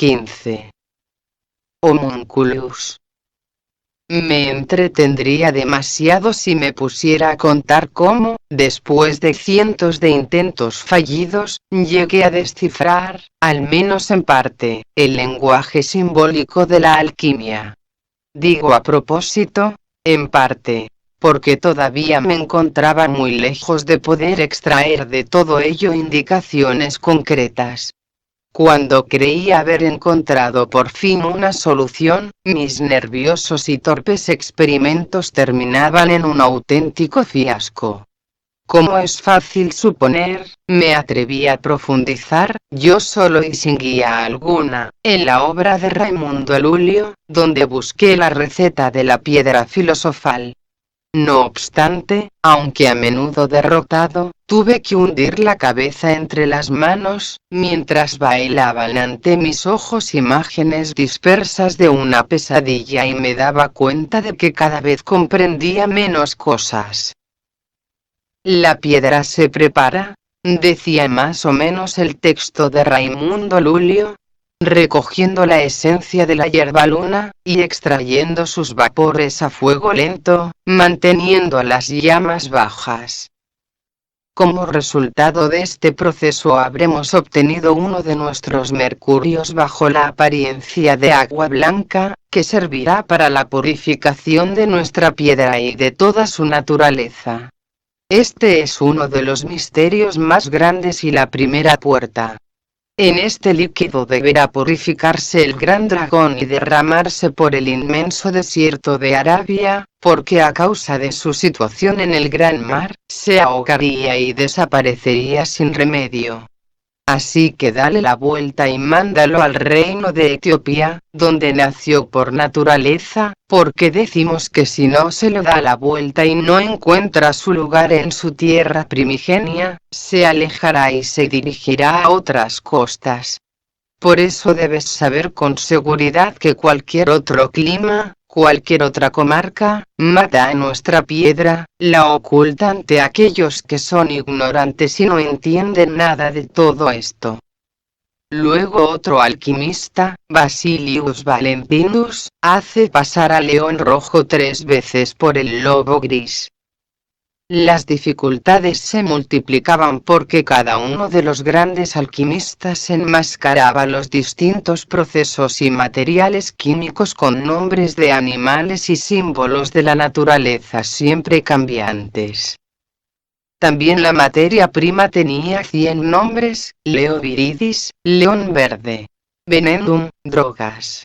15. Homunculus. Me entretendría demasiado si me pusiera a contar cómo, después de cientos de intentos fallidos, llegué a descifrar, al menos en parte, el lenguaje simbólico de la alquimia. Digo a propósito, en parte, porque todavía me encontraba muy lejos de poder extraer de todo ello indicaciones concretas. Cuando creí haber encontrado por fin una solución, mis nerviosos y torpes experimentos terminaban en un auténtico fiasco. Como es fácil suponer, me atreví a profundizar, yo solo y sin guía alguna, en la obra de Raimundo Lulio, donde busqué la receta de la piedra filosofal. No obstante, aunque a menudo derrotado, tuve que hundir la cabeza entre las manos, mientras bailaban ante mis ojos imágenes dispersas de una pesadilla y me daba cuenta de que cada vez comprendía menos cosas. La piedra se prepara, decía más o menos el texto de Raimundo Lulio, recogiendo la esencia de la hierbaluna, y extrayendo sus vapores a fuego lento, manteniendo las llamas bajas. Como resultado de este proceso habremos obtenido uno de nuestros mercurios bajo la apariencia de agua blanca, que servirá para la purificación de nuestra piedra y de toda su naturaleza. Este es uno de los misterios más grandes y la primera puerta. En este líquido deberá purificarse el gran dragón y derramarse por el inmenso desierto de Arabia, porque a causa de su situación en el gran mar, se ahogaría y desaparecería sin remedio. Así que dale la vuelta y mándalo al reino de Etiopía, donde nació por naturaleza, porque decimos que si no se le da la vuelta y no encuentra su lugar en su tierra primigenia, se alejará y se dirigirá a otras costas. Por eso debes saber con seguridad que cualquier otro clima, cualquier otra comarca, mata a nuestra piedra, la oculta ante aquellos que son ignorantes y no entienden nada de todo esto. Luego otro alquimista, Basilius Valentinus, hace pasar al león rojo 3 veces por el lobo gris. Las dificultades se multiplicaban porque cada uno de los grandes alquimistas enmascaraba los distintos procesos y materiales químicos con nombres de animales y símbolos de la naturaleza siempre cambiantes. También la materia prima tenía 100 nombres: Leo viridis, león verde; venenum, drogas;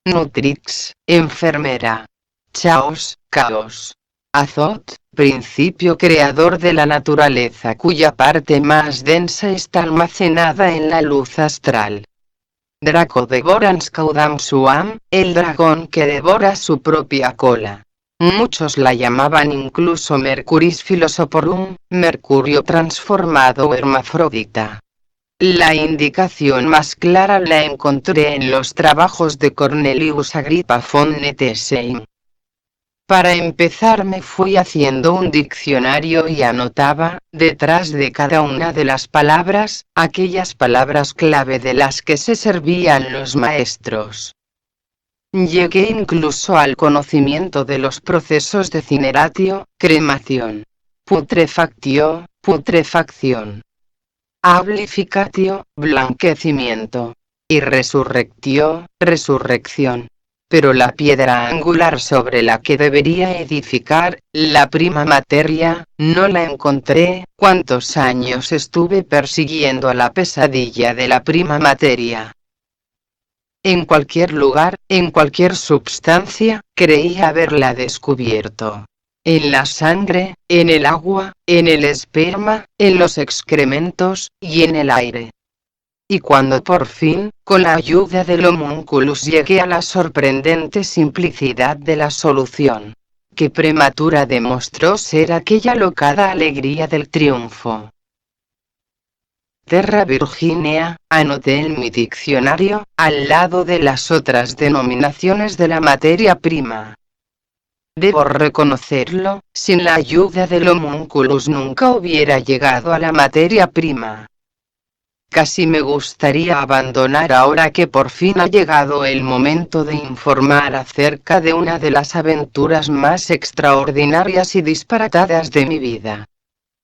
nutrix, enfermera; chaos, caos; azot, principio creador de la naturaleza cuya parte más densa está almacenada en la luz astral; Draco devorans caudam suam, el dragón que devora su propia cola. Muchos la llamaban incluso Mercuris Philosophorum, Mercurio transformado o hermafrodita. La indicación más clara la encontré en los trabajos de Cornelius Agrippa von Nettesheim. Para empezar me fui haciendo un diccionario y anotaba, detrás de cada una de las palabras, aquellas palabras clave de las que se servían los maestros. Llegué incluso al conocimiento de los procesos de cineratio, cremación; putrefactio, putrefacción; ablificatio, blanquecimiento; y resurrectio, resurrección. Pero la piedra angular sobre la que debería edificar, la prima materia, no la encontré. ¿Cuántos años estuve persiguiendo a la pesadilla de la prima materia? En cualquier lugar, en cualquier substancia, creí haberla descubierto. En la sangre, en el agua, en el esperma, en los excrementos, y en el aire. Y cuando por fin, con la ayuda del homúnculus llegué a la sorprendente simplicidad de la solución, qué prematura demostró ser aquella locada alegría del triunfo. Terra Virginea, anoté en mi diccionario, al lado de las otras denominaciones de la materia prima. Debo reconocerlo, sin la ayuda del homúnculus nunca hubiera llegado a la materia prima. Casi me gustaría abandonar ahora que por fin ha llegado el momento de informar acerca de una de las aventuras más extraordinarias y disparatadas de mi vida.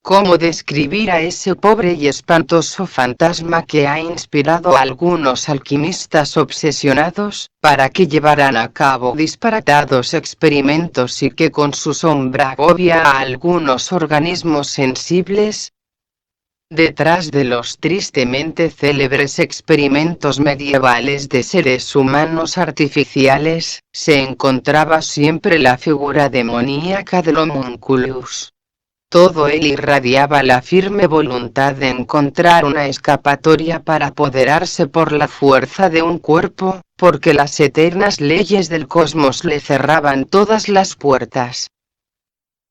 ¿Cómo describir a ese pobre y espantoso fantasma que ha inspirado a algunos alquimistas obsesionados para que llevaran a cabo disparatados experimentos y que con su sombra agobia a algunos organismos sensibles? Detrás de los tristemente célebres experimentos medievales de seres humanos artificiales, se encontraba siempre la figura demoníaca del homunculus. Todo él irradiaba la firme voluntad de encontrar una escapatoria para apoderarse por la fuerza de un cuerpo, porque las eternas leyes del cosmos le cerraban todas las puertas.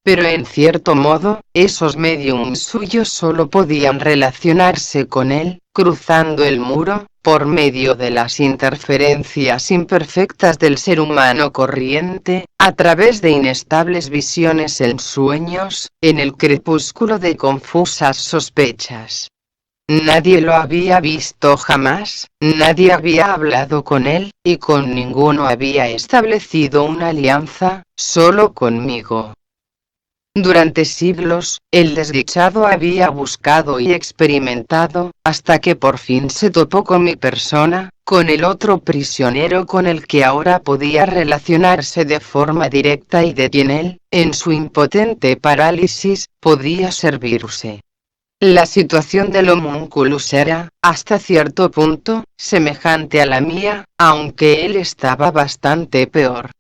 Pero en cierto modo, esos mediums suyos solo podían relacionarse con él, cruzando el muro, por medio de las interferencias imperfectas del ser humano corriente, a través de inestables visiones en sueños, en el crepúsculo de confusas sospechas. Nadie lo había visto jamás, nadie había hablado con él, y con ninguno había establecido una alianza, solo conmigo. Durante siglos, el desdichado había buscado y experimentado, hasta que por fin se topó con mi persona, con el otro prisionero con el que ahora podía relacionarse de forma directa y de quien él, en su impotente parálisis, podía servirse. La situación del homunculus era, hasta cierto punto, semejante a la mía, aunque él estaba bastante peor.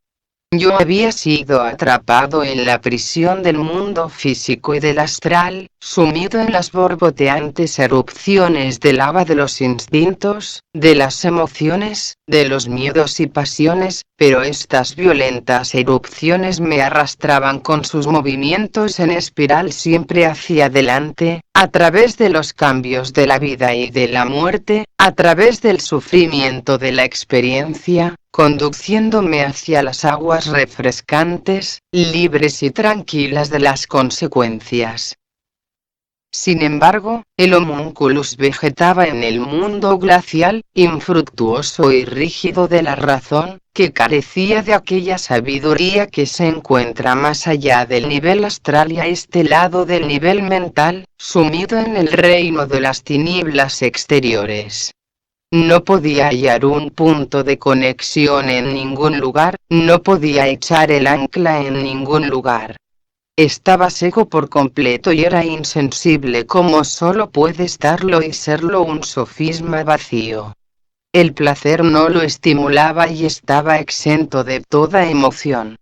Yo había sido atrapado en la prisión del mundo físico y del astral, sumido en las borboteantes erupciones de lava de los instintos, de las emociones, de los miedos y pasiones, pero estas violentas erupciones me arrastraban con sus movimientos en espiral siempre hacia adelante, a través de los cambios de la vida y de la muerte, a través del sufrimiento de la experiencia, conduciéndome hacia las aguas refrescantes, libres y tranquilas de las consecuencias. Sin embargo, el homunculus vegetaba en el mundo glacial, infructuoso y rígido de la razón, que carecía de aquella sabiduría que se encuentra más allá del nivel astral y a este lado del nivel mental, sumido en el reino de las tinieblas exteriores. No podía hallar un punto de conexión en ningún lugar, no podía echar el ancla en ningún lugar. Estaba seco por completo y era insensible como solo puede estarlo y serlo un sofisma vacío. El placer no lo estimulaba y estaba exento de toda emoción.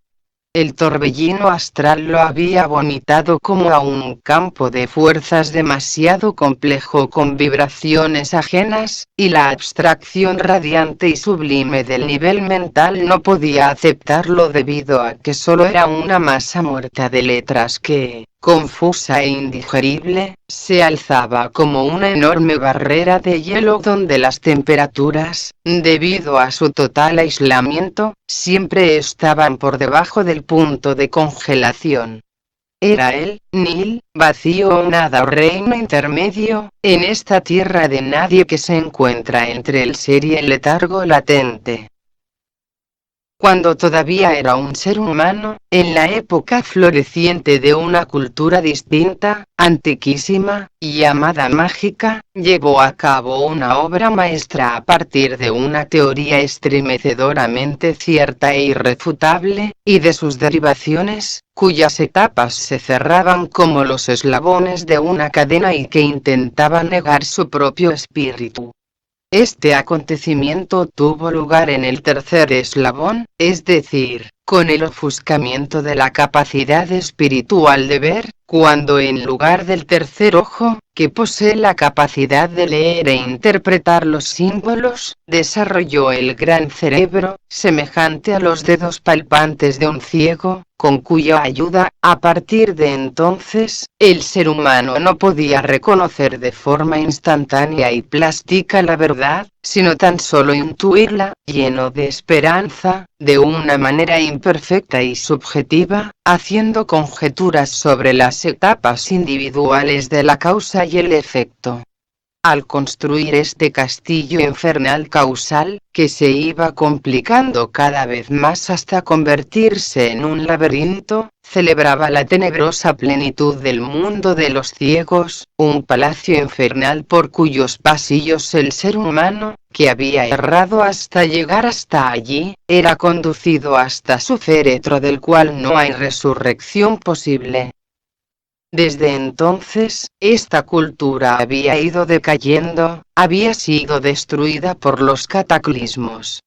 El torbellino astral lo había vomitado como a un campo de fuerzas demasiado complejo con vibraciones ajenas, y la abstracción radiante y sublime del nivel mental no podía aceptarlo debido a que solo era una masa muerta de letras que, confusa e indigerible, se alzaba como una enorme barrera de hielo donde las temperaturas, debido a su total aislamiento, siempre estaban por debajo del punto de congelación. Era el nil, vacío o nada o reino intermedio, en esta tierra de nadie que se encuentra entre el ser y el letargo latente. Cuando todavía era un ser humano, en la época floreciente de una cultura distinta, antiquísima, llamada mágica, llevó a cabo una obra maestra a partir de una teoría estremecedoramente cierta e irrefutable, y de sus derivaciones, cuyas etapas se cerraban como los eslabones de una cadena y que intentaban negar su propio espíritu. Este acontecimiento tuvo lugar en el tercer eslabón, es decir, con el ofuscamiento de la capacidad espiritual de ver, cuando en lugar del tercer ojo, que posee la capacidad de leer e interpretar los símbolos, desarrolló el gran cerebro, semejante a los dedos palpantes de un ciego, con cuya ayuda, a partir de entonces, el ser humano no podía reconocer de forma instantánea y plástica la verdad, sino tan solo intuirla, lleno de esperanza, de una manera imperfecta y subjetiva, haciendo conjeturas sobre las etapas individuales de la causa y el efecto. Al construir este castillo infernal causal, que se iba complicando cada vez más hasta convertirse en un laberinto, celebraba la tenebrosa plenitud del mundo de los ciegos, un palacio infernal por cuyos pasillos el ser humano, que había errado hasta llegar hasta allí, era conducido hasta su féretro del cual no hay resurrección posible. Desde entonces, esta cultura había ido decayendo, había sido destruida por los cataclismos.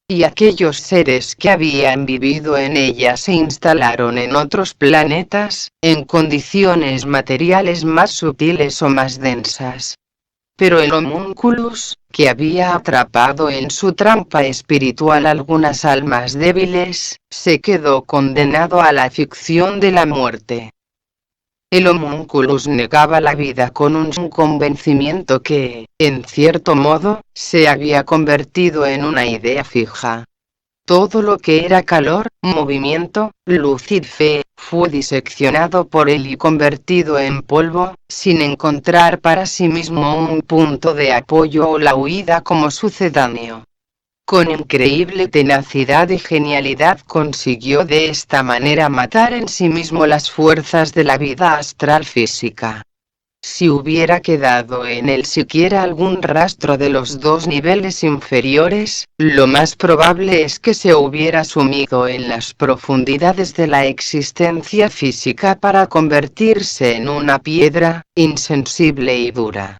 Y aquellos seres que habían vivido en ella se instalaron en otros planetas, en condiciones materiales más sutiles o más densas. Pero el homúnculus, que había atrapado en su trampa espiritual algunas almas débiles, se quedó condenado a la ficción de la muerte. El homúnculus negaba la vida con un convencimiento que, en cierto modo, se había convertido en una idea fija. Todo lo que era calor, movimiento, luz y fe, fue diseccionado por él y convertido en polvo, sin encontrar para sí mismo un punto de apoyo o la huida como sucedáneo. Con increíble tenacidad y genialidad consiguió de esta manera matar en sí mismo las fuerzas de la vida astral física. Si hubiera quedado en él siquiera algún rastro de los dos niveles inferiores, lo más probable es que se hubiera sumido en las profundidades de la existencia física para convertirse en una piedra, insensible y dura.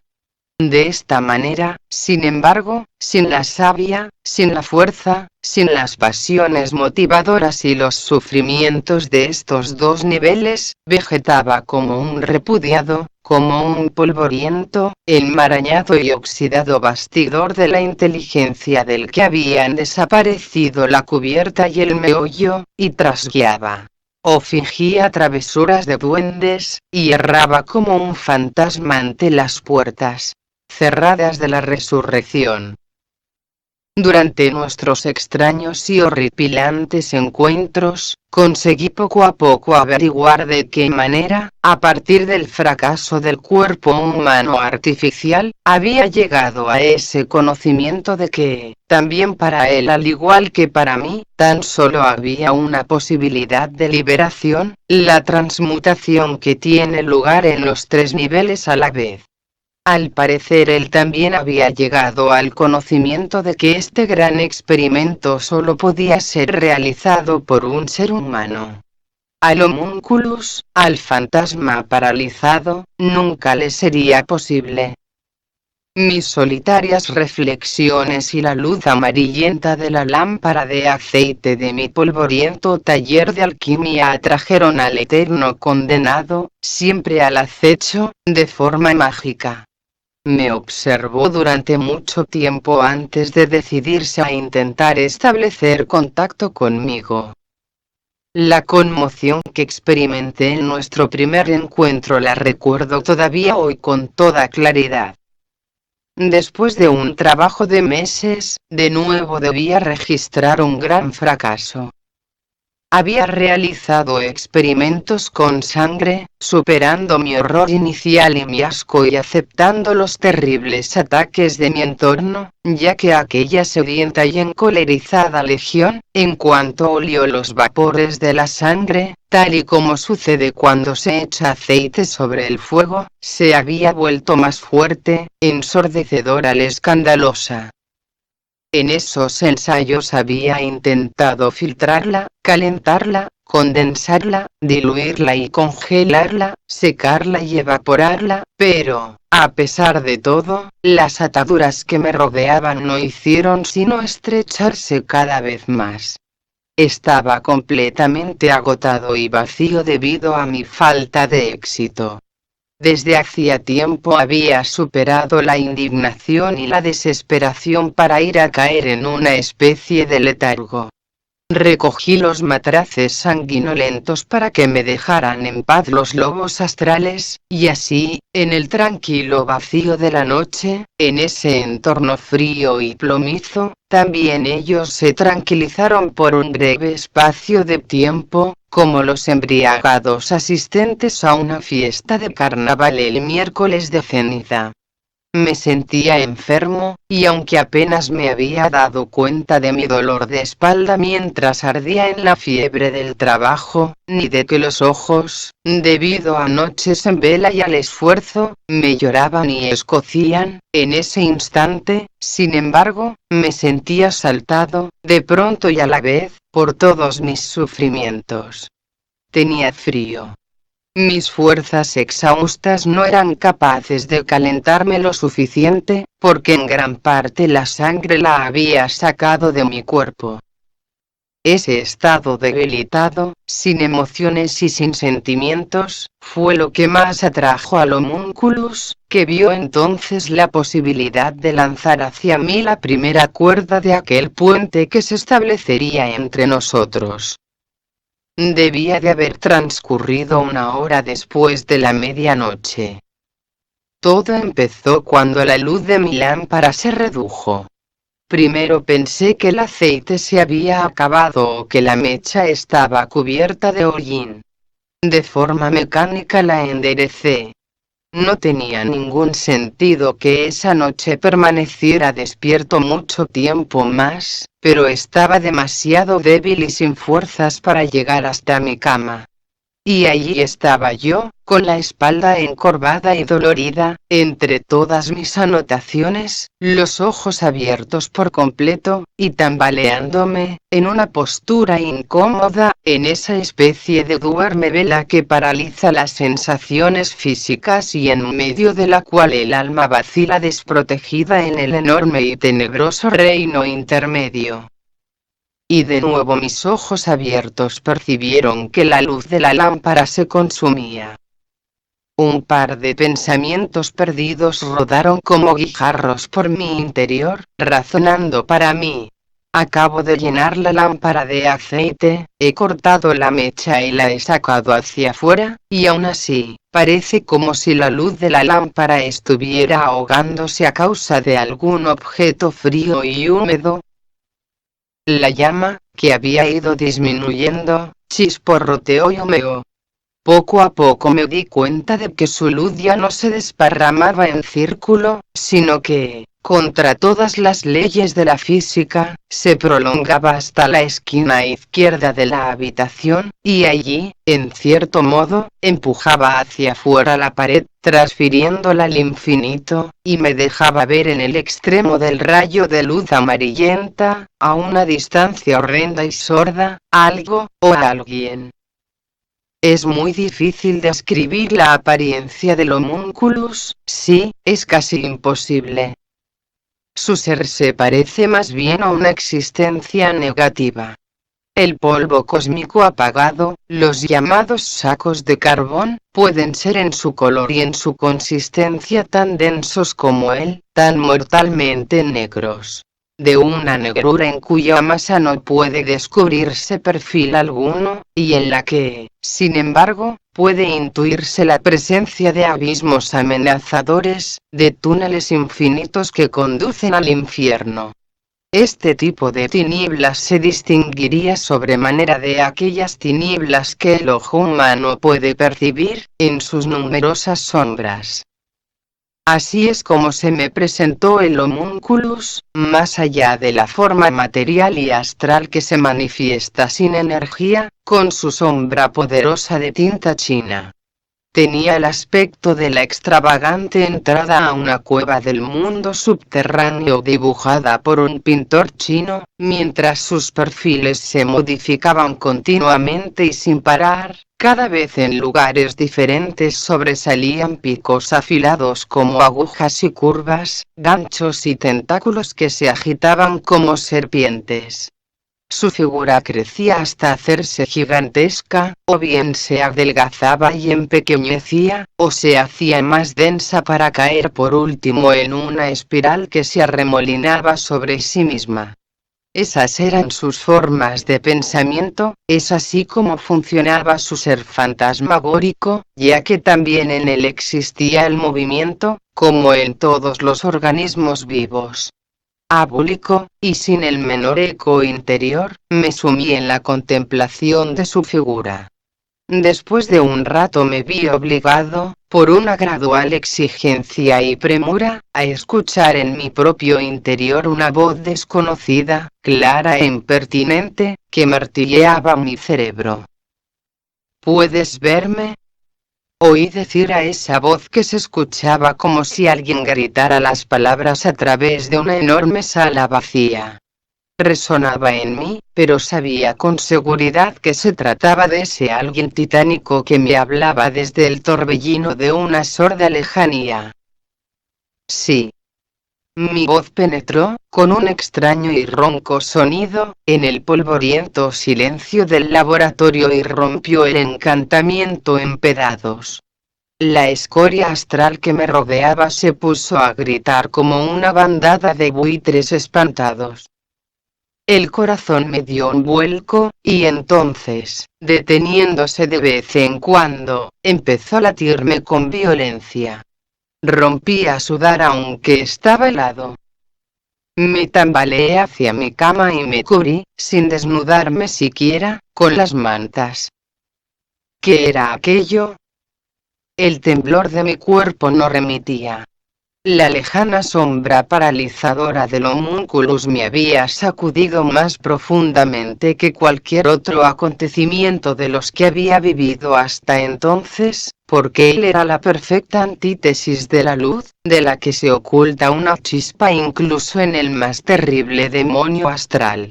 De esta manera, sin embargo, sin la savia, sin la fuerza, sin las pasiones motivadoras y los sufrimientos de estos dos niveles, vegetaba como un repudiado, como un polvoriento, enmarañado y oxidado bastidor de la inteligencia del que habían desaparecido la cubierta y el meollo, y trasguiaba o fingía travesuras de duendes, y erraba como un fantasma ante las puertas cerradas de la resurrección. Durante nuestros extraños y horripilantes encuentros, conseguí poco a poco averiguar de qué manera, a partir del fracaso del cuerpo humano artificial, había llegado a ese conocimiento de que, también para él al igual que para mí, tan solo había una posibilidad de liberación, la transmutación que tiene lugar en los tres niveles a la vez. Al parecer él también había llegado al conocimiento de que este gran experimento solo podía ser realizado por un ser humano. Al homúnculus, al fantasma paralizado, nunca le sería posible. Mis solitarias reflexiones y la luz amarillenta de la lámpara de aceite de mi polvoriento taller de alquimia atrajeron al eterno condenado, siempre al acecho, de forma mágica. Me observó durante mucho tiempo antes de decidirse a intentar establecer contacto conmigo. La conmoción que experimenté en nuestro primer encuentro la recuerdo todavía hoy con toda claridad. Después de un trabajo de meses, de nuevo debía registrar un gran fracaso. Había realizado experimentos con sangre, superando mi horror inicial y mi asco y aceptando los terribles ataques de mi entorno, ya que aquella sedienta y encolerizada legión, en cuanto olió los vapores de la sangre, tal y como sucede cuando se echa aceite sobre el fuego, se había vuelto más fuerte, ensordecedora y escandalosa. En esos ensayos había intentado filtrarla, calentarla, condensarla, diluirla y congelarla, secarla y evaporarla, pero, a pesar de todo, las ataduras que me rodeaban no hicieron sino estrecharse cada vez más. Estaba completamente agotado y vacío debido a mi falta de éxito. Desde hacía tiempo había superado la indignación y la desesperación para ir a caer en una especie de letargo. Recogí los matraces sanguinolentos para que me dejaran en paz los lobos astrales, y así, en el tranquilo vacío de la noche, en ese entorno frío y plomizo, también ellos se tranquilizaron por un breve espacio de tiempo, como los embriagados asistentes a una fiesta de carnaval el miércoles de ceniza. Me sentía enfermo, y aunque apenas me había dado cuenta de mi dolor de espalda mientras ardía en la fiebre del trabajo, ni de que los ojos, debido a noches en vela y al esfuerzo, me lloraban y escocían, en ese instante, sin embargo, me sentía asaltado, de pronto y a la vez, por todos mis sufrimientos. Tenía frío. Mis fuerzas exhaustas no eran capaces de calentarme lo suficiente, porque en gran parte la sangre la había sacado de mi cuerpo. Ese estado debilitado, sin emociones y sin sentimientos, fue lo que más atrajo al homúnculus, que vio entonces la posibilidad de lanzar hacia mí la primera cuerda de aquel puente que se establecería entre nosotros. Debía de haber transcurrido 1 hora después de la medianoche. Todo empezó cuando la luz de mi lámpara se redujo. Primero pensé que el aceite se había acabado o que la mecha estaba cubierta de hollín. De forma mecánica la enderecé. No tenía ningún sentido que esa noche permaneciera despierto mucho tiempo más, pero estaba demasiado débil y sin fuerzas para llegar hasta mi cama. Y allí estaba yo, con la espalda encorvada y dolorida, entre todas mis anotaciones, los ojos abiertos por completo, y tambaleándome, en una postura incómoda, en esa especie de duerme-vela que paraliza las sensaciones físicas y en medio de la cual el alma vacila desprotegida en el enorme y tenebroso reino intermedio. Y de nuevo mis ojos abiertos percibieron que la luz de la lámpara se consumía. Un par de pensamientos perdidos rodaron como guijarros por mi interior, razonando para mí. Acabo de llenar la lámpara de aceite, he cortado la mecha y la he sacado hacia afuera, y aún así, parece como si la luz de la lámpara estuviera ahogándose a causa de algún objeto frío y húmedo. La llama, que había ido disminuyendo, chisporroteó y humeó. Poco a poco me di cuenta de que su luz ya no se desparramaba en círculo, sino que, contra todas las leyes de la física, se prolongaba hasta la esquina izquierda de la habitación, y allí, en cierto modo, empujaba hacia fuera la pared, transfiriéndola al infinito, y me dejaba ver en el extremo del rayo de luz amarillenta, a una distancia horrenda y sorda, algo, o alguien. Es muy difícil describir la apariencia del homúnculus, sí, es casi imposible. Su ser se parece más bien a una existencia negativa. El polvo cósmico apagado, los llamados sacos de carbón, pueden ser en su color y en su consistencia tan densos como él, tan mortalmente negros. De una negrura en cuya masa no puede descubrirse perfil alguno, y en la que, sin embargo, puede intuirse la presencia de abismos amenazadores, de túneles infinitos que conducen al infierno. Este tipo de tinieblas se distinguiría sobremanera de aquellas tinieblas que el ojo humano puede percibir, en sus numerosas sombras. Así es como se me presentó el homúnculus, más allá de la forma material y astral que se manifiesta sin energía, con su sombra poderosa de tinta china. Tenía el aspecto de la extravagante entrada a una cueva del mundo subterráneo dibujada por un pintor chino, mientras sus perfiles se modificaban continuamente y sin parar. Cada vez en lugares diferentes sobresalían picos afilados como agujas y curvas, ganchos y tentáculos que se agitaban como serpientes. Su figura crecía hasta hacerse gigantesca, o bien se adelgazaba y empequeñecía, o se hacía más densa para caer por último en una espiral que se arremolinaba sobre sí misma. Esas eran sus formas de pensamiento, es así como funcionaba su ser fantasmagórico, ya que también en él existía el movimiento, como en todos los organismos vivos. Abúlico, y sin el menor eco interior, me sumí en la contemplación de su figura. Después de un rato me vi obligado, por una gradual exigencia y premura, a escuchar en mi propio interior una voz desconocida, clara e impertinente, que martilleaba mi cerebro. ¿Puedes verme? Oí decir a esa voz que se escuchaba como si alguien gritara las palabras a través de una enorme sala vacía. Resonaba en mí, pero sabía con seguridad que se trataba de ese alguien titánico que me hablaba desde el torbellino de una sorda lejanía. Sí. Mi voz penetró, con un extraño y ronco sonido, en el polvoriento silencio del laboratorio y rompió el encantamiento en pedazos. La escoria astral que me rodeaba se puso a gritar como una bandada de buitres espantados. El corazón me dio un vuelco, y entonces, deteniéndose de vez en cuando, empezó a latirme con violencia. Rompí a sudar aunque estaba helado. Me tambaleé hacia mi cama y me cubrí, sin desnudarme siquiera, con las mantas. ¿Qué era aquello? El temblor de mi cuerpo no remitía. La lejana sombra paralizadora del homúnculus me había sacudido más profundamente que cualquier otro acontecimiento de los que había vivido hasta entonces, porque él era la perfecta antítesis de la luz, de la que se oculta una chispa incluso en el más terrible demonio astral.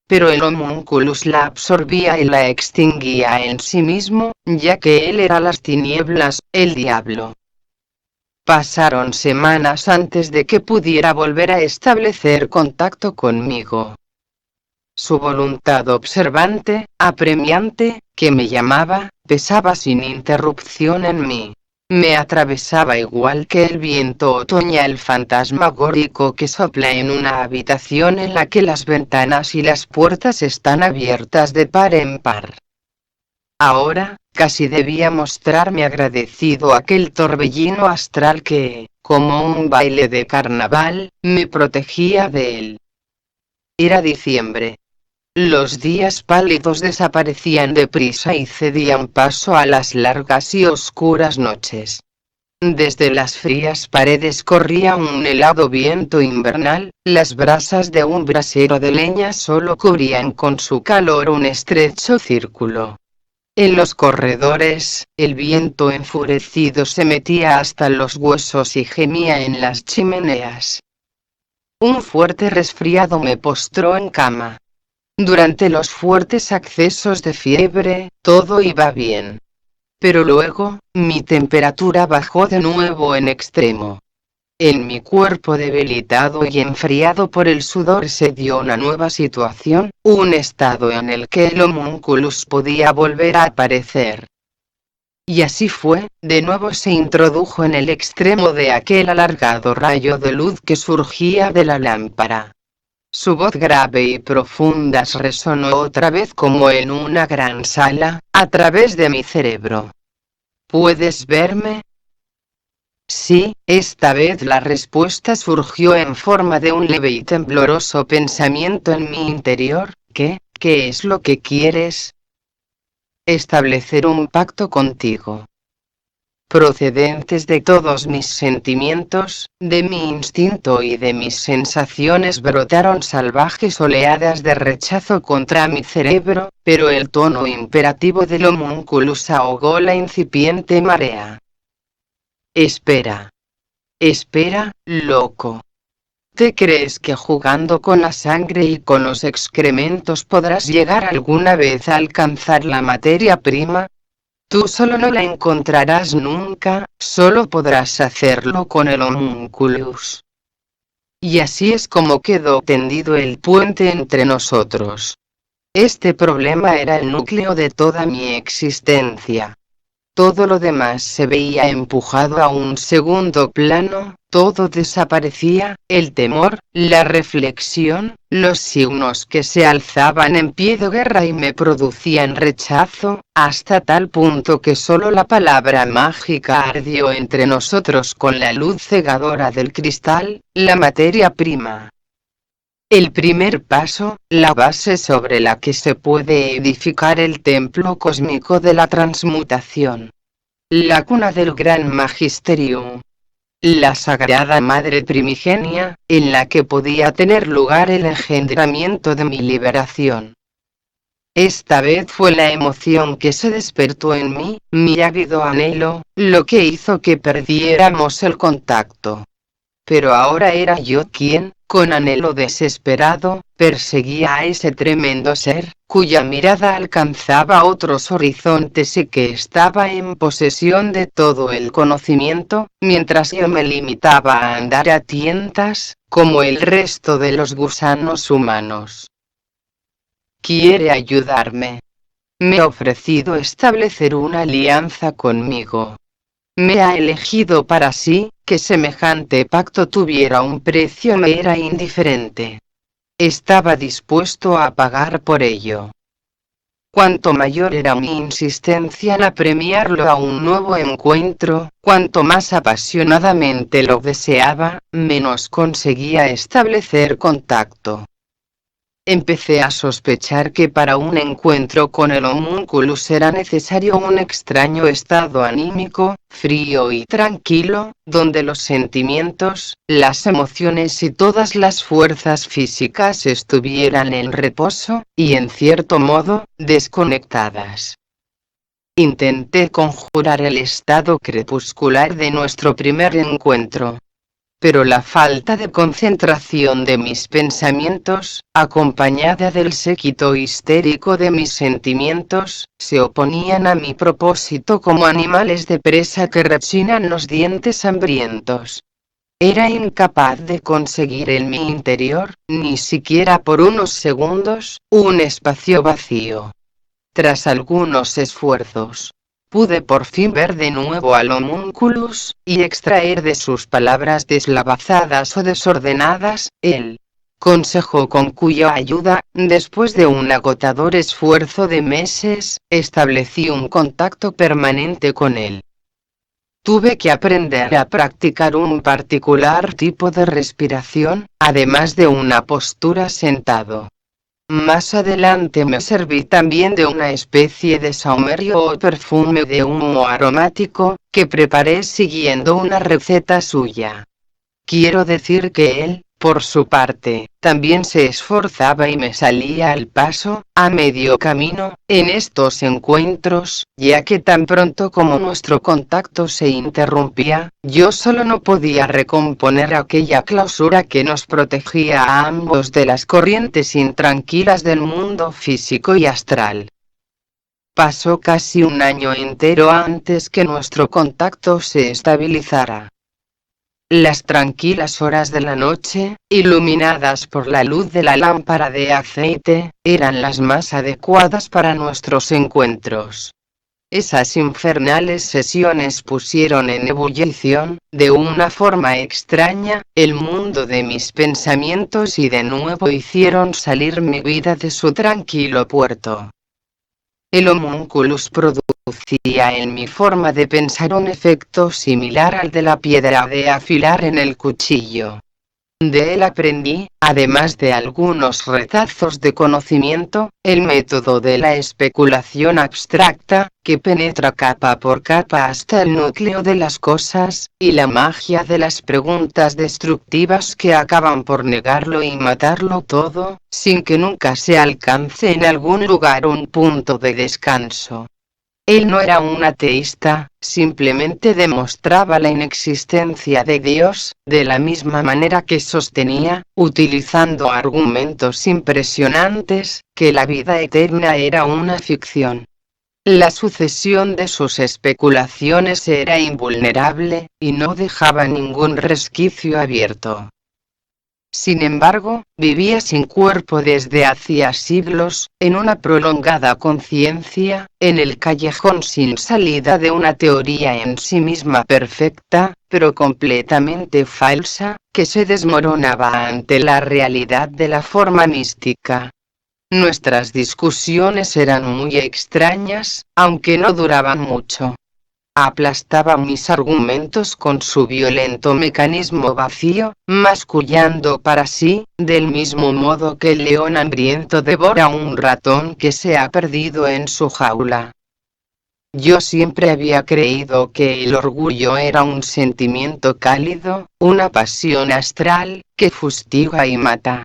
Pero el homúnculus la absorbía y la extinguía en sí mismo, ya que él era las tinieblas, el diablo. Pasaron semanas antes de que pudiera volver a establecer contacto conmigo. Su voluntad observante, apremiante, que me llamaba, pesaba sin interrupción en mí. Me atravesaba igual que el viento otoñal fantasmagórico que sopla en una habitación en la que las ventanas y las puertas están abiertas de par en par. Ahora, casi debía mostrarme agradecido aquel torbellino astral que, como un baile de carnaval, me protegía de él. Era diciembre. Los días pálidos desaparecían deprisa y cedían paso a las largas y oscuras noches. Desde las frías paredes corría un helado viento invernal, las brasas de un brasero de leña solo cubrían con su calor un estrecho círculo. En los corredores, el viento enfurecido se metía hasta los huesos y gemía en las chimeneas. Un fuerte resfriado me postró en cama. Durante los fuertes accesos de fiebre, todo iba bien. Pero luego, mi temperatura bajó de nuevo en extremo. En mi cuerpo debilitado y enfriado por el sudor se dio una nueva situación, un estado en el que el homúnculus podía volver a aparecer. Y así fue, de nuevo se introdujo en el extremo de aquel alargado rayo de luz que surgía de la lámpara. Su voz grave y profunda resonó otra vez como en una gran sala, a través de mi cerebro. ¿Puedes verme? Sí, esta vez la respuesta surgió en forma de un leve y tembloroso pensamiento en mi interior. ¿Qué es lo que quieres? Establecer un pacto contigo. Procedentes de todos mis sentimientos, de mi instinto y de mis sensaciones brotaron salvajes oleadas de rechazo contra mi cerebro, pero el tono imperativo del homúnculus ahogó la incipiente marea. Espera. Espera, loco. ¿Te crees que jugando con la sangre y con los excrementos podrás llegar alguna vez a alcanzar la materia prima? Tú solo no la encontrarás nunca, solo podrás hacerlo con el homúnculus. Y así es como quedó tendido el puente entre nosotros. Este problema era el núcleo de toda mi existencia. Todo lo demás se veía empujado a un segundo plano, todo desaparecía, el temor, la reflexión, los signos que se alzaban en pie de guerra y me producían rechazo, hasta tal punto que solo la palabra mágica ardió entre nosotros con la luz cegadora del cristal, la materia prima. El primer paso, la base sobre la que se puede edificar el templo cósmico de la transmutación. La cuna del gran magisterium. La sagrada madre primigenia, en la que podía tener lugar el engendramiento de mi liberación. Esta vez fue la emoción que se despertó en mí, mi ávido anhelo, lo que hizo que perdiéramos el contacto. Pero ahora era yo quien, con anhelo desesperado, perseguía a ese tremendo ser, cuya mirada alcanzaba otros horizontes y que estaba en posesión de todo el conocimiento, mientras yo me limitaba a andar a tientas, como el resto de los gusanos humanos. Quiere ayudarme. Me ha ofrecido establecer una alianza conmigo. Me ha elegido para sí, que semejante pacto tuviera un precio me era indiferente. Estaba dispuesto a pagar por ello. Cuanto mayor era mi insistencia en apremiarlo a un nuevo encuentro, cuanto más apasionadamente lo deseaba, menos conseguía establecer contacto. Empecé a sospechar que para un encuentro con el homúnculus era necesario un extraño estado anímico, frío y tranquilo, donde los sentimientos, las emociones y todas las fuerzas físicas estuvieran en reposo, y en cierto modo, desconectadas. Intenté conjurar el estado crepuscular de nuestro primer encuentro. Pero la falta de concentración de mis pensamientos, acompañada del séquito histérico de mis sentimientos, se oponían a mi propósito como animales de presa que rechinan los dientes hambrientos. Era incapaz de conseguir en mi interior, ni siquiera por unos segundos, un espacio vacío. Tras algunos esfuerzos, pude por fin ver de nuevo al homúnculus, y extraer de sus palabras deslavazadas o desordenadas, el consejo con cuya ayuda, después de un agotador esfuerzo de meses, establecí un contacto permanente con él. Tuve que aprender a practicar un particular tipo de respiración, además de una postura sentado. Más adelante me serví también de una especie de saumerio o perfume de humo aromático, que preparé siguiendo una receta suya. Quiero decir que él, por su parte, también se esforzaba y me salía al paso, a medio camino, en estos encuentros, ya que tan pronto como nuestro contacto se interrumpía, yo solo no podía recomponer aquella clausura que nos protegía a ambos de las corrientes intranquilas del mundo físico y astral. Pasó casi un año entero antes que nuestro contacto se estabilizara. Las tranquilas horas de la noche, iluminadas por la luz de la lámpara de aceite, eran las más adecuadas para nuestros encuentros. Esas infernales sesiones pusieron en ebullición, de una forma extraña, el mundo de mis pensamientos y de nuevo hicieron salir mi vida de su tranquilo puerto. El homúnculus producía en mi forma de pensar un efecto similar al de la piedra de afilar en el cuchillo. De él aprendí, además de algunos retazos de conocimiento, el método de la especulación abstracta, que penetra capa por capa hasta el núcleo de las cosas, y la magia de las preguntas destructivas que acaban por negarlo y matarlo todo, sin que nunca se alcance en algún lugar un punto de descanso. Él no era un ateísta, simplemente demostraba la inexistencia de Dios, de la misma manera que sostenía, utilizando argumentos impresionantes, que la vida eterna era una ficción. La sucesión de sus especulaciones era invulnerable, y no dejaba ningún resquicio abierto. Sin embargo, vivía sin cuerpo desde hacía siglos, en una prolongada conciencia, en el callejón sin salida de una teoría en sí misma perfecta, pero completamente falsa, que se desmoronaba ante la realidad de la forma mística. Nuestras discusiones eran muy extrañas, aunque no duraban mucho. Aplastaba mis argumentos con su violento mecanismo vacío, mascullando para sí, del mismo modo que el león hambriento devora un ratón que se ha perdido en su jaula. Yo siempre había creído que el orgullo era un sentimiento cálido, una pasión astral, que fustiga y mata.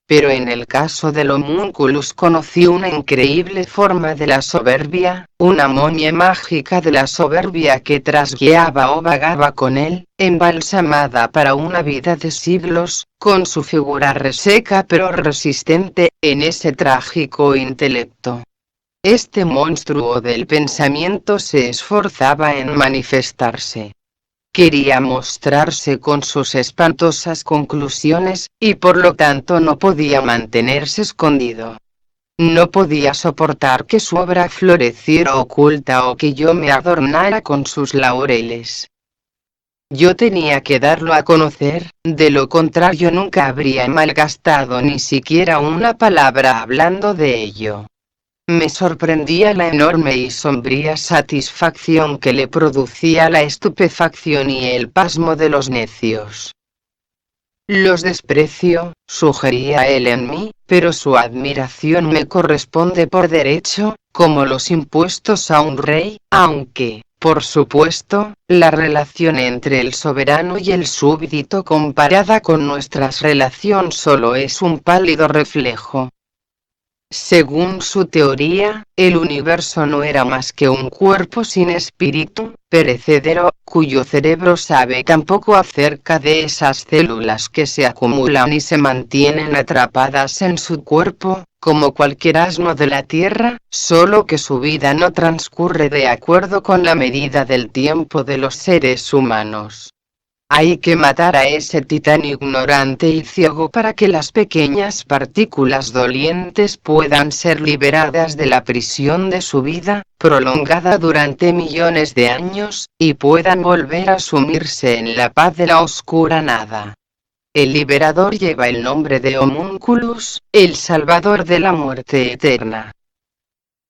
Pero en el caso del homúnculus conocí una increíble forma de la soberbia, una momia mágica de la soberbia que trasguiaba o vagaba con él, embalsamada para una vida de siglos, con su figura reseca pero resistente, en ese trágico intelecto. Este monstruo del pensamiento se esforzaba en manifestarse. Quería mostrarse con sus espantosas conclusiones, y por lo tanto no podía mantenerse escondido. No podía soportar que su obra floreciera oculta o que yo me adornara con sus laureles. Yo tenía que darlo a conocer, de lo contrario nunca habría malgastado ni siquiera una palabra hablando de ello. Me sorprendía la enorme y sombría satisfacción que le producía la estupefacción y el pasmo de los necios. Los desprecio, sugería él en mí, pero su admiración me corresponde por derecho, como los impuestos a un rey, aunque, por supuesto, la relación entre el soberano y el súbdito comparada con nuestra relación solo es un pálido reflejo. Según su teoría, el universo no era más que un cuerpo sin espíritu, perecedero, cuyo cerebro sabe tan poco acerca de esas células que se acumulan y se mantienen atrapadas en su cuerpo, como cualquier asno de la tierra, solo que su vida no transcurre de acuerdo con la medida del tiempo de los seres humanos. Hay que matar a ese titán ignorante y ciego para que las pequeñas partículas dolientes puedan ser liberadas de la prisión de su vida, prolongada durante millones de años, y puedan volver a sumirse en la paz de la oscura nada. El liberador lleva el nombre de Homúnculus, el salvador de la muerte eterna.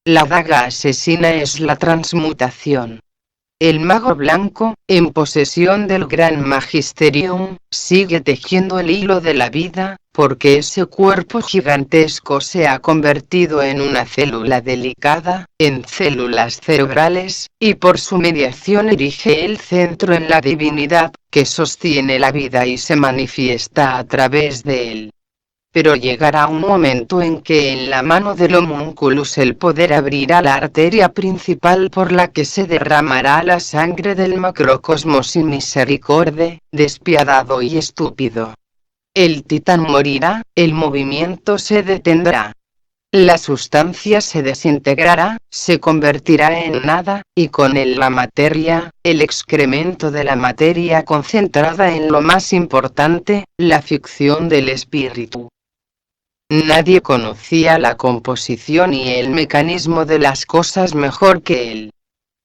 La daga asesina es la transmutación. El mago blanco, en posesión del gran magisterium, sigue tejiendo el hilo de la vida, porque ese cuerpo gigantesco se ha convertido en una célula delicada, en células cerebrales, y por su mediación erige el centro en la divinidad, que sostiene la vida y se manifiesta a través de él. Pero llegará un momento en que en la mano del homúnculus el poder abrirá la arteria principal por la que se derramará la sangre del macrocosmos sin misericordia, despiadado y estúpido. El titán morirá, el movimiento se detendrá. La sustancia se desintegrará, se convertirá en nada, y con él la materia, el excremento de la materia concentrada en lo más importante, la ficción del espíritu. Nadie conocía la composición y el mecanismo de las cosas mejor que él.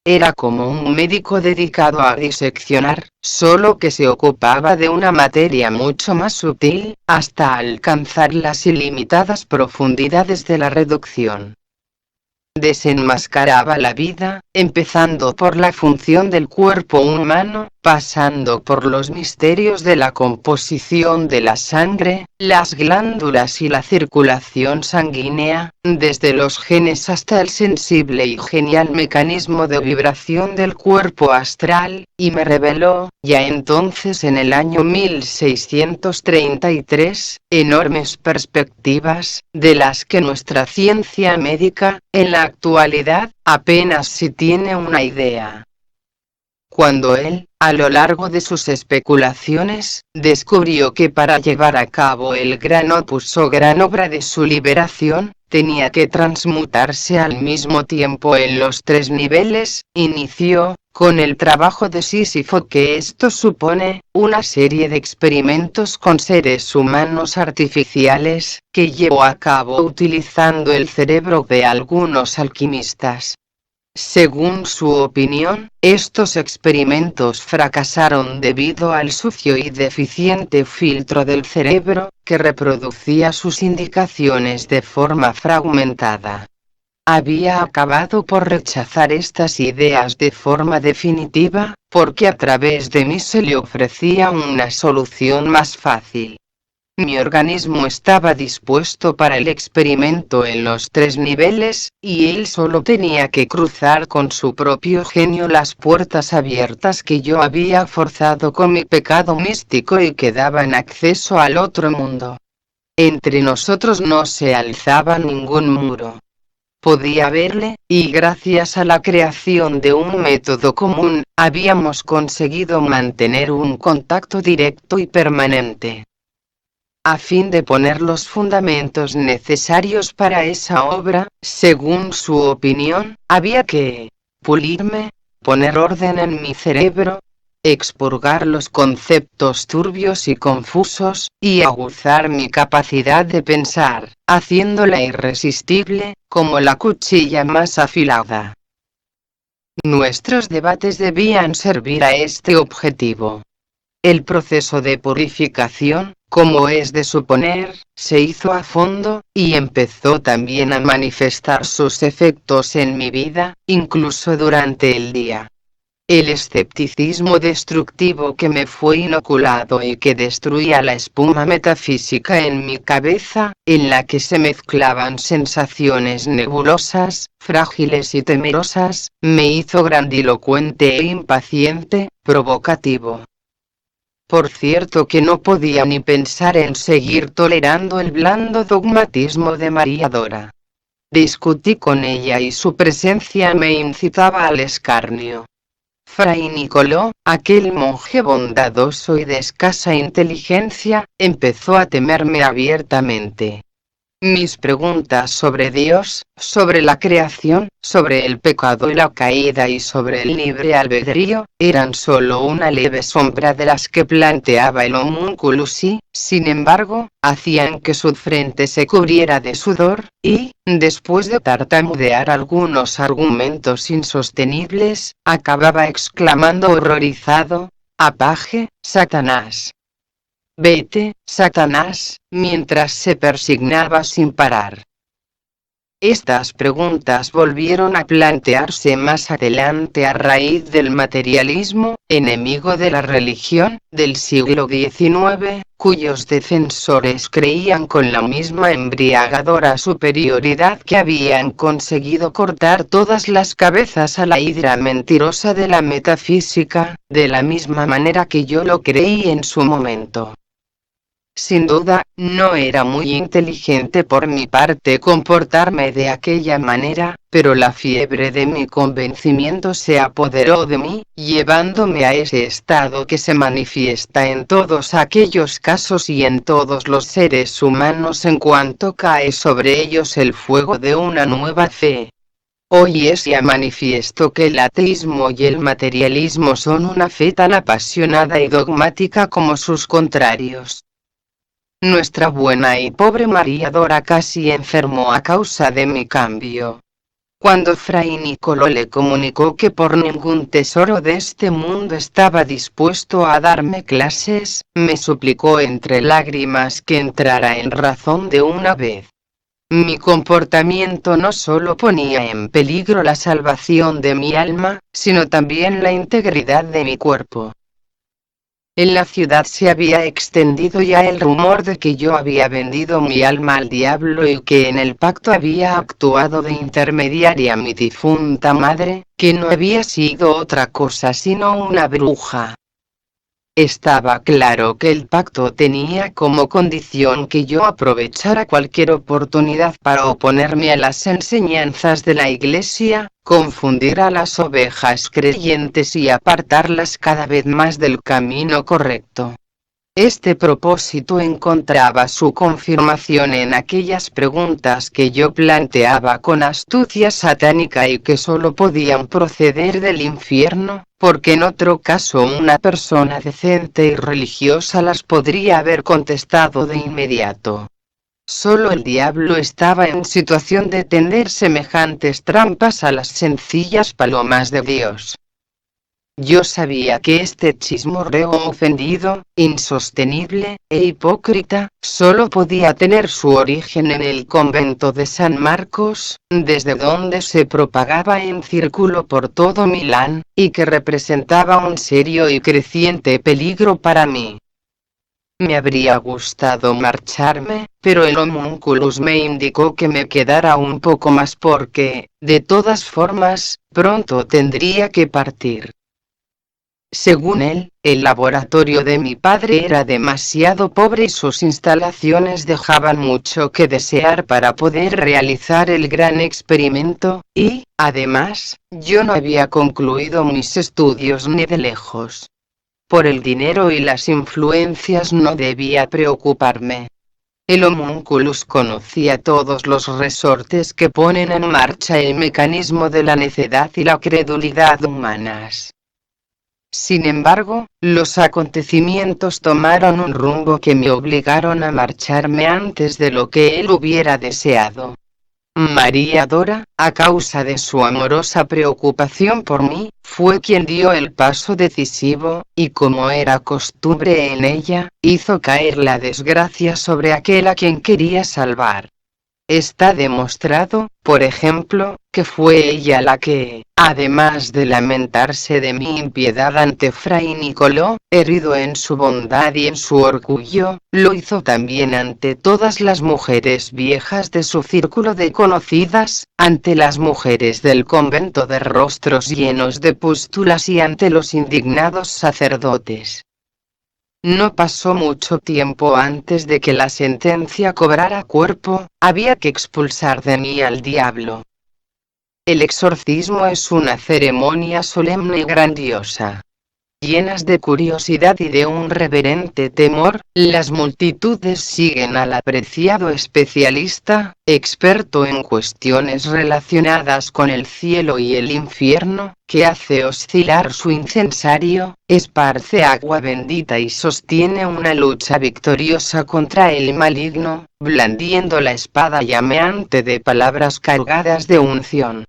Era como un médico dedicado a diseccionar, solo que se ocupaba de una materia mucho más sutil, hasta alcanzar las ilimitadas profundidades de la reducción. Desenmascaraba la vida, empezando por la función del cuerpo humano, pasando por los misterios de la composición de la sangre, las glándulas y la circulación sanguínea, desde los genes hasta el sensible y genial mecanismo de vibración del cuerpo astral, y me reveló, ya entonces en el año 1633, enormes perspectivas, de las que nuestra ciencia médica, en la actualidad, apenas si tiene una idea. Cuando él, a lo largo de sus especulaciones, descubrió que para llevar a cabo el gran opus o gran obra de su liberación, tenía que transmutarse al mismo tiempo en los tres niveles, inició, con el trabajo de Sísifo que esto supone, una serie de experimentos con seres humanos artificiales, que llevó a cabo utilizando el cerebro de algunos alquimistas. Según su opinión, estos experimentos fracasaron debido al sucio y deficiente filtro del cerebro, que reproducía sus indicaciones de forma fragmentada. Había acabado por rechazar estas ideas de forma definitiva, porque a través de mí se le ofrecía una solución más fácil. Mi organismo estaba dispuesto para el experimento en los 3 niveles, y él solo tenía que cruzar con su propio genio las puertas abiertas que yo había forzado con mi pecado místico y que daban acceso al otro mundo. Entre nosotros no se alzaba ningún muro. Podía verle, y gracias a la creación de un método común, habíamos conseguido mantener un contacto directo y permanente. A fin de poner los fundamentos necesarios para esa obra, según su opinión, había que pulirme, poner orden en mi cerebro, expurgar los conceptos turbios y confusos, y aguzar mi capacidad de pensar, haciéndola irresistible, como la cuchilla más afilada. Nuestros debates debían servir a este objetivo. El proceso de purificación, como es de suponer, se hizo a fondo, y empezó también a manifestar sus efectos en mi vida, incluso durante el día. El escepticismo destructivo que me fue inoculado y que destruía la espuma metafísica en mi cabeza, en la que se mezclaban sensaciones nebulosas, frágiles y temerosas, me hizo grandilocuente e impaciente, provocativo. Por cierto que no podía ni pensar en seguir tolerando el blando dogmatismo de María Dora. Discutí con ella y su presencia me incitaba al escarnio. Fray Nicolò, aquel monje bondadoso y de escasa inteligencia, empezó a temerme abiertamente. Mis preguntas sobre Dios, sobre la creación, sobre el pecado y la caída y sobre el libre albedrío, eran solo una leve sombra de las que planteaba el homúnculus y, sin embargo, hacían que su frente se cubriera de sudor, y, después de tartamudear algunos argumentos insostenibles, acababa exclamando horrorizado: «Apaje, Satanás. Vete, Satanás», mientras se persignaba sin parar. Estas preguntas volvieron a plantearse más adelante a raíz del materialismo, enemigo de la religión, del siglo XIX, cuyos defensores creían con la misma embriagadora superioridad que habían conseguido cortar todas las cabezas a la hidra mentirosa de la metafísica, de la misma manera que yo lo creí en su momento. Sin duda, no era muy inteligente por mi parte comportarme de aquella manera, pero la fiebre de mi convencimiento se apoderó de mí, llevándome a ese estado que se manifiesta en todos aquellos casos y en todos los seres humanos en cuanto cae sobre ellos el fuego de una nueva fe. Hoy es ya manifiesto que el ateísmo y el materialismo son una fe tan apasionada y dogmática como sus contrarios. Nuestra buena y pobre María Dora casi enfermó a causa de mi cambio. Cuando Fray Nicolò le comunicó que por ningún tesoro de este mundo estaba dispuesto a darme clases, me suplicó entre lágrimas que entrara en razón de una vez. Mi comportamiento no solo ponía en peligro la salvación de mi alma, sino también la integridad de mi cuerpo. En la ciudad se había extendido ya el rumor de que yo había vendido mi alma al diablo y que en el pacto había actuado de intermediaria mi difunta madre, que no había sido otra cosa sino una bruja. Estaba claro que el pacto tenía como condición que yo aprovechara cualquier oportunidad para oponerme a las enseñanzas de la Iglesia, confundir a las ovejas creyentes y apartarlas cada vez más del camino correcto. Este propósito encontraba su confirmación en aquellas preguntas que yo planteaba con astucia satánica y que solo podían proceder del infierno, porque en otro caso una persona decente y religiosa las podría haber contestado de inmediato. Solo el diablo estaba en situación de tender semejantes trampas a las sencillas palomas de Dios. Yo sabía que este chismorreo ofendido, insostenible e hipócrita, solo podía tener su origen en el convento de San Marcos, desde donde se propagaba en círculo por todo Milán, y que representaba un serio y creciente peligro para mí. Me habría gustado marcharme, pero el homúnculus me indicó que me quedara un poco más porque, de todas formas, pronto tendría que partir. Según él, el laboratorio de mi padre era demasiado pobre y sus instalaciones dejaban mucho que desear para poder realizar el gran experimento, y, además, yo no había concluido mis estudios ni de lejos. Por el dinero y las influencias no debía preocuparme. El homúnculus conocía todos los resortes que ponen en marcha el mecanismo de la necedad y la credulidad humanas. Sin embargo, los acontecimientos tomaron un rumbo que me obligaron a marcharme antes de lo que él hubiera deseado. María Dora, a causa de su amorosa preocupación por mí, fue quien dio el paso decisivo, y como era costumbre en ella, hizo caer la desgracia sobre aquel a quien quería salvar. Está demostrado, por ejemplo, que fue ella la que, además de lamentarse de mi impiedad ante Fray Nicolò, herido en su bondad y en su orgullo, lo hizo también ante todas las mujeres viejas de su círculo de conocidas, ante las mujeres del convento de rostros llenos de pústulas y ante los indignados sacerdotes. No pasó mucho tiempo antes de que la sentencia cobrara cuerpo, había que expulsar de mí al diablo. El exorcismo es una ceremonia solemne y grandiosa. Llenas de curiosidad y de un reverente temor, las multitudes siguen al apreciado especialista, experto en cuestiones relacionadas con el cielo y el infierno, que hace oscilar su incensario, esparce agua bendita y sostiene una lucha victoriosa contra el maligno, blandiendo la espada llameante de palabras cargadas de unción.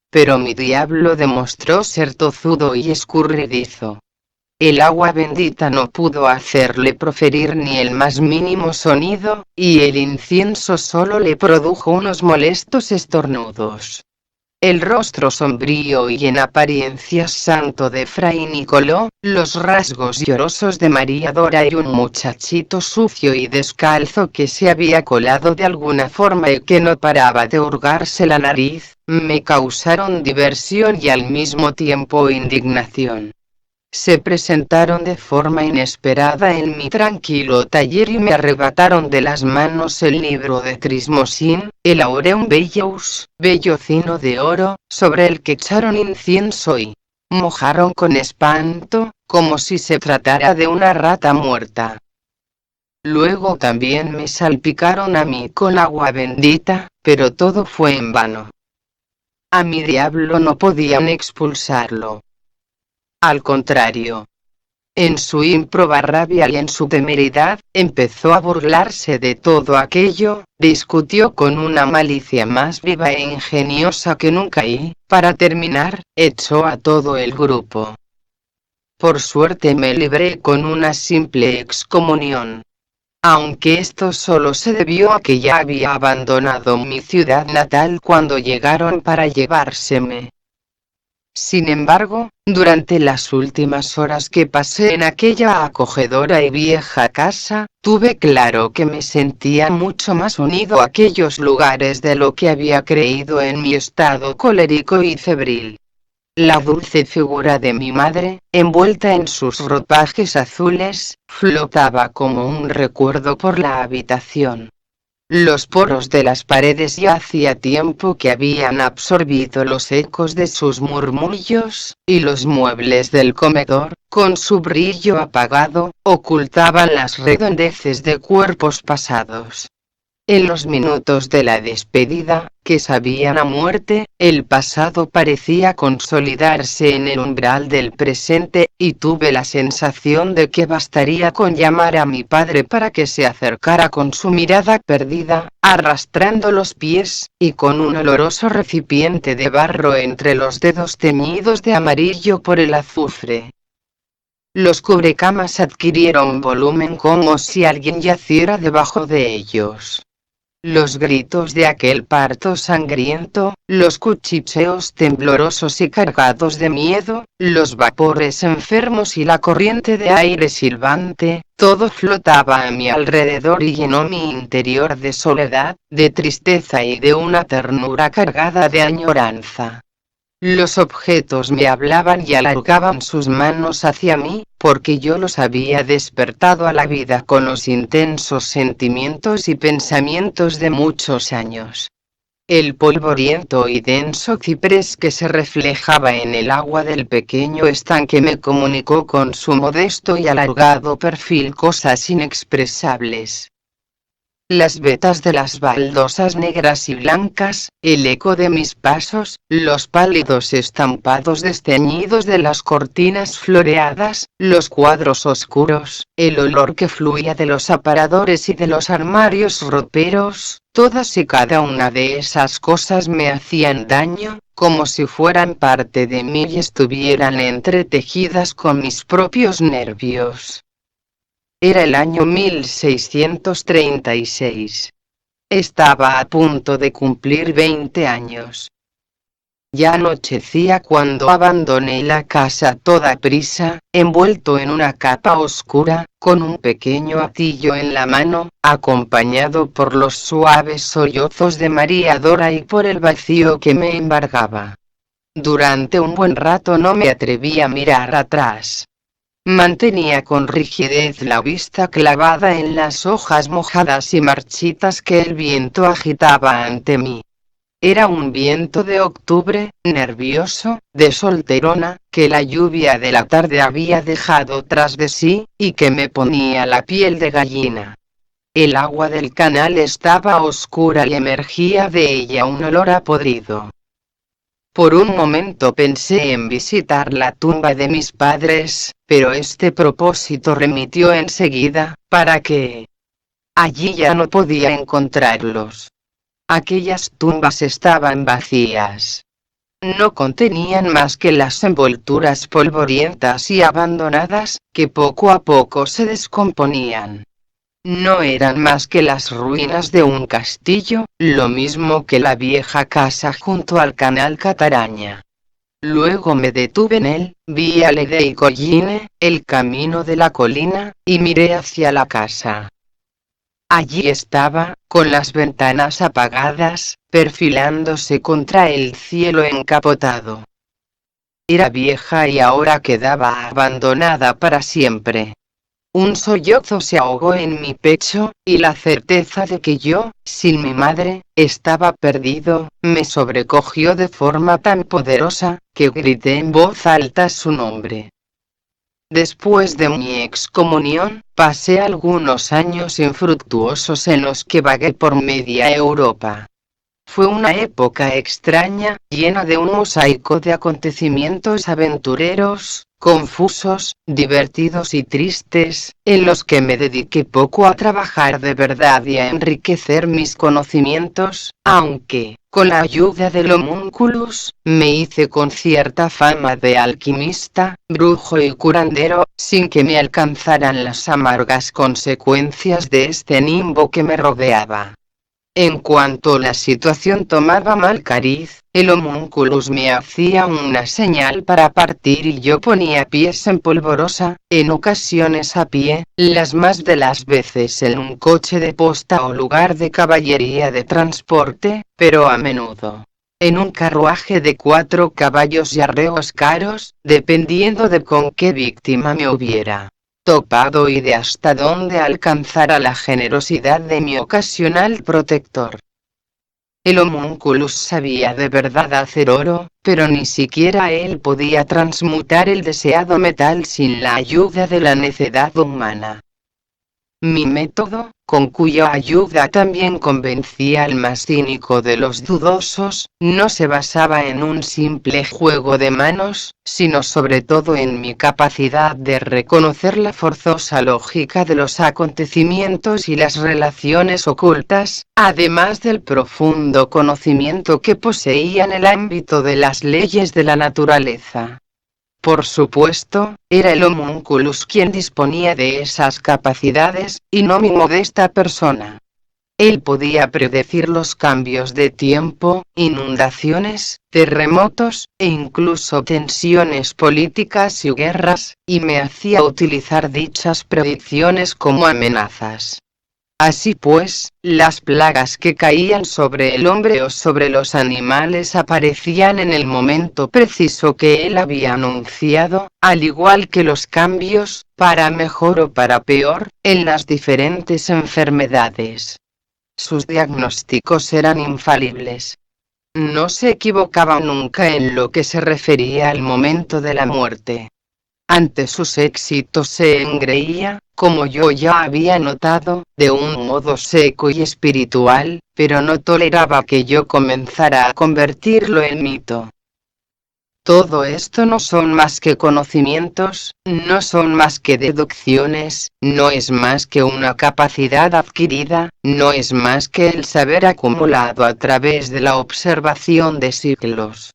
Pero mi diablo demostró ser tozudo y escurridizo. El agua bendita no pudo hacerle proferir ni el más mínimo sonido, y el incienso solo le produjo unos molestos estornudos. El rostro sombrío y en apariencia santo de Fray Nicolò, los rasgos llorosos de María Dora y un muchachito sucio y descalzo que se había colado de alguna forma y que no paraba de hurgarse la nariz, me causaron diversión y al mismo tiempo indignación. Se presentaron de forma inesperada en mi tranquilo taller y me arrebataron de las manos el libro de Crismosín, el Aureum Bellus, bellocino de oro, sobre el que echaron incienso y mojaron con espanto, como si se tratara de una rata muerta. Luego también me salpicaron a mí con agua bendita, pero todo fue en vano. A mi diablo no podían expulsarlo. Al contrario, en su ímproba rabia y en su temeridad, empezó a burlarse de todo aquello, discutió con una malicia más viva e ingeniosa que nunca y, para terminar, echó a todo el grupo. Por suerte me libré con una simple excomunión. Aunque esto solo se debió a que ya había abandonado mi ciudad natal cuando llegaron para llevárseme. Sin embargo, durante las últimas horas que pasé en aquella acogedora y vieja casa, tuve claro que me sentía mucho más unido a aquellos lugares de lo que había creído en mi estado colérico y febril. La dulce figura de mi madre, envuelta en sus ropajes azules, flotaba como un recuerdo por la habitación. Los poros de las paredes ya hacía tiempo que habían absorbido los ecos de sus murmullos, y los muebles del comedor, con su brillo apagado, ocultaban las redondeces de cuerpos pasados. En los minutos de la despedida, que sabían a muerte, el pasado parecía consolidarse en el umbral del presente, y tuve la sensación de que bastaría con llamar a mi padre para que se acercara con su mirada perdida, arrastrando los pies, y con un oloroso recipiente de barro entre los dedos teñidos de amarillo por el azufre. Los cubrecamas adquirieron volumen como si alguien yaciera debajo de ellos. Los gritos de aquel parto sangriento, los cuchicheos temblorosos y cargados de miedo, los vapores enfermos y la corriente de aire silbante, todo flotaba a mi alrededor y llenó mi interior de soledad, de tristeza y de una ternura cargada de añoranza. Los objetos me hablaban y alargaban sus manos hacia mí, porque yo los había despertado a la vida con los intensos sentimientos y pensamientos de muchos años. El polvoriento y denso ciprés que se reflejaba en el agua del pequeño estanque me comunicó con su modesto y alargado perfil cosas inexpresables. Las vetas de las baldosas negras y blancas, el eco de mis pasos, los pálidos estampados desteñidos de las cortinas floreadas, los cuadros oscuros, el olor que fluía de los aparadores y de los armarios roperos, todas y cada una de esas cosas me hacían daño, como si fueran parte de mí y estuvieran entretejidas con mis propios nervios. Era el año 1636. Estaba a punto de cumplir 20 años. Ya anochecía cuando abandoné la casa a toda prisa, envuelto en una capa oscura, con un pequeño hatillo en la mano, acompañado por los suaves sollozos de María Dora y por el vacío que me embargaba. Durante un buen rato no me atreví a mirar atrás. Mantenía con rigidez la vista clavada en las hojas mojadas y marchitas que el viento agitaba ante mí. Era un viento de octubre, nervioso, de solterona, que la lluvia de la tarde había dejado tras de sí, y que me ponía la piel de gallina. El agua del canal estaba oscura y emergía de ella un olor a podrido. Por un momento pensé en visitar la tumba de mis padres, pero este propósito remitió enseguida, ¿para qué? Allí ya no podía encontrarlos. Aquellas tumbas estaban vacías. No contenían más que las envolturas polvorientas y abandonadas, que poco a poco se descomponían. No eran más que las ruinas de un castillo, lo mismo que la vieja casa junto al canal Cataraña. Luego me detuve en él, vi a Lede y Colline, el camino de la colina, y miré hacia la casa. Allí estaba, con las ventanas apagadas, perfilándose contra el cielo encapotado. Era vieja y ahora quedaba abandonada para siempre. Un sollozo se ahogó en mi pecho, y la certeza de que yo, sin mi madre, estaba perdido, me sobrecogió de forma tan poderosa, que grité en voz alta su nombre. Después de mi excomunión, pasé algunos años infructuosos en los que vagué por media Europa. Fue una época extraña, llena de un mosaico de acontecimientos aventureros, confusos, divertidos y tristes, en los que me dediqué poco a trabajar de verdad y a enriquecer mis conocimientos, aunque, con la ayuda del homúnculus, me hice con cierta fama de alquimista, brujo y curandero, sin que me alcanzaran las amargas consecuencias de este nimbo que me rodeaba. En cuanto la situación tomaba mal cariz, el homúnculus me hacía una señal para partir y yo ponía pies en Polvorosa, en ocasiones a pie, las más de las veces en un coche de posta o lugar de caballería de transporte, pero a menudo en un carruaje de 4 caballos y arreos caros, dependiendo de con qué víctima me hubiera topado y de hasta dónde alcanzara la generosidad de mi ocasional protector. El homúnculus sabía de verdad hacer oro, pero ni siquiera él podía transmutar el deseado metal sin la ayuda de la necedad humana. Mi método, con cuya ayuda también convencía al más cínico de los dudosos, no se basaba en un simple juego de manos, sino sobre todo en mi capacidad de reconocer la forzosa lógica de los acontecimientos y las relaciones ocultas, además del profundo conocimiento que poseía en el ámbito de las leyes de la naturaleza. Por supuesto, era el homúnculus quien disponía de esas capacidades, y no mi modesta persona. Él podía predecir los cambios de tiempo, inundaciones, terremotos, e incluso tensiones políticas y guerras, y me hacía utilizar dichas predicciones como amenazas. Así pues, las plagas que caían sobre el hombre o sobre los animales aparecían en el momento preciso que él había anunciado, al igual que los cambios, para mejor o para peor, en las diferentes enfermedades. Sus diagnósticos eran infalibles. No se equivocaba nunca en lo que se refería al momento de la muerte. Ante sus éxitos se engreía, como yo ya había notado, de un modo seco y espiritual, pero no toleraba que yo comenzara a convertirlo en mito. Todo esto no son más que conocimientos, no son más que deducciones, no es más que una capacidad adquirida, no es más que el saber acumulado a través de la observación de siglos.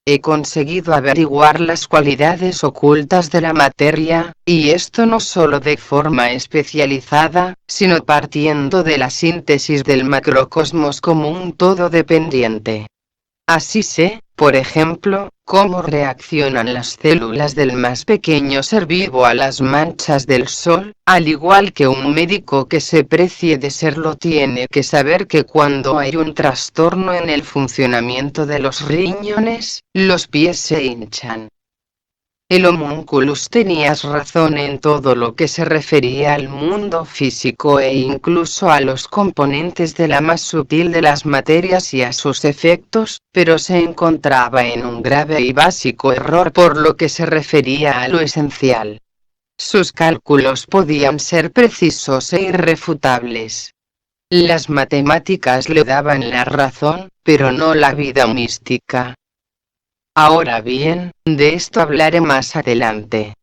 He conseguido averiguar las cualidades ocultas de la materia, y esto no solo de forma especializada, sino partiendo de la síntesis del macrocosmos como un todo dependiente. Así sé, por ejemplo, cómo reaccionan las células del más pequeño ser vivo a las manchas del sol, al igual que un médico que se precie de serlo tiene que saber que cuando hay un trastorno en el funcionamiento de los riñones, los pies se hinchan. El homúnculus tenías razón en todo lo que se refería al mundo físico e incluso a los componentes de la más sutil de las materias y a sus efectos, pero se encontraba en un grave y básico error por lo que se refería a lo esencial. Sus cálculos podían ser precisos e irrefutables. Las matemáticas le daban la razón, pero no la vida mística. Ahora bien, de esto hablaré más adelante.